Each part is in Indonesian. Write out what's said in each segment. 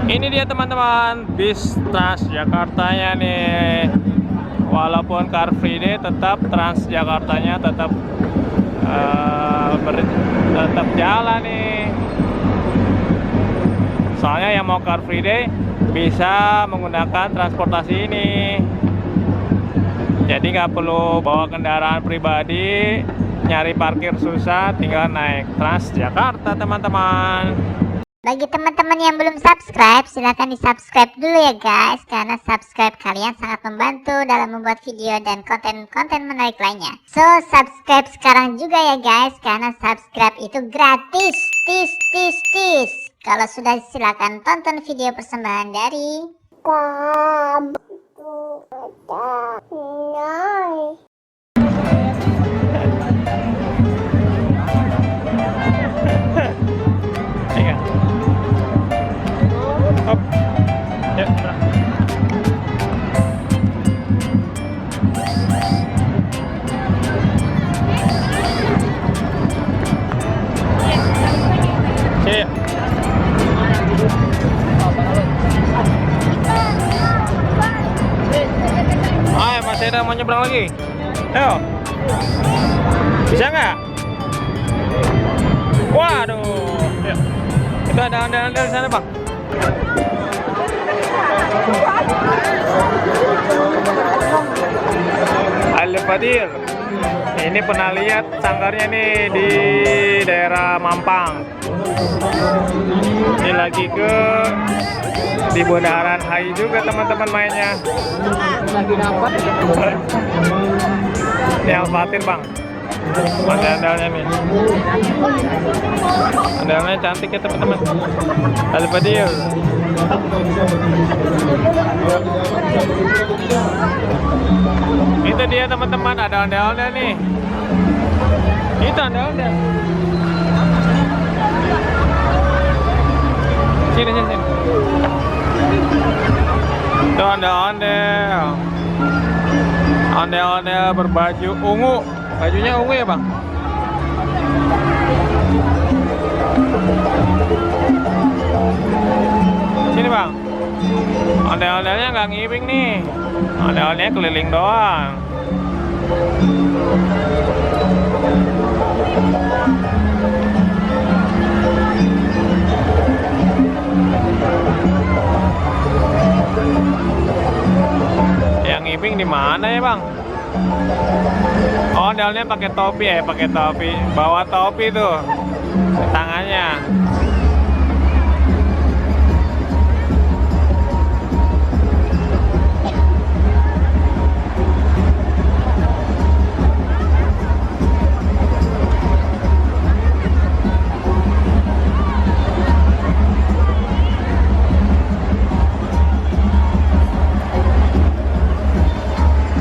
Ini dia teman-teman, bis Transjakartanya nih. Walaupun Car Free Day, tetap Transjakartanya tetap tetap jalan nih. Soalnya yang mau Car Free Day bisa menggunakan transportasi ini. Jadi nggak perlu bawa kendaraan pribadi, nyari parkir susah, tinggal naik Transjakarta teman-teman. Bagi teman-teman yang belum subscribe, silahkan di subscribe dulu ya guys, karena subscribe kalian sangat membantu dalam membuat video dan konten-konten menarik lainnya. So subscribe sekarang juga ya guys, karena subscribe itu gratis. Tis. Kalau sudah, silahkan tonton video persembahan dari Hop. Ya, udah. Iya. Ayo, masih ada mau nyebrang lagi. Ayo. Bisa nggak? Waduh. Ya. Itu ada anda di sana, Bang. Al-Fadil. Ini pernah lihat sanggarnya nih di daerah Mampang. Ini lagi di Bundaran HI juga teman-teman mainnya. Lagi dapat. Ini Al-Fatir, Bang. Andalnya nih. Andalnya cantik ya teman-teman. Al-Fadil. Itu dia teman-teman, ada ondel-ondel nih. Itu ondel-ondel. Sini. Itu ondel-ondel. Ondel-ondel berbaju ungu. Bajunya ungu ya, Bang? Sini, Bang. Ondel-ondelnya nggak ngibing nih. Ondel-ondelnya keliling doang. Yang ngibing di mana ya, Bang? Oh, ondelnya pakai topi ya, pakai topi. Bawa topi tuh di tangannya.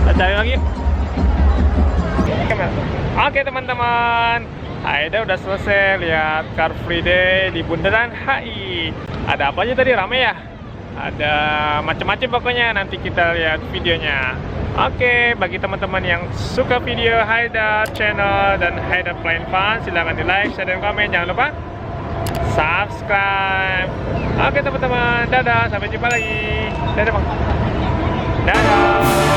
Kita cari lagi. Oke teman-teman, Aida udah selesai lihat Car Free Day di Bundaran HI. Ada apa aja tadi, rame ya? Ada macam-macam pokoknya, nanti kita lihat videonya. Oke, bagi teman-teman yang suka video Haida channel dan Haida Plain Fun, silahkan di like, share, dan komen. Jangan lupa subscribe. Oke teman-teman, dadah, sampai jumpa lagi. Dadah, Bang. Dadah.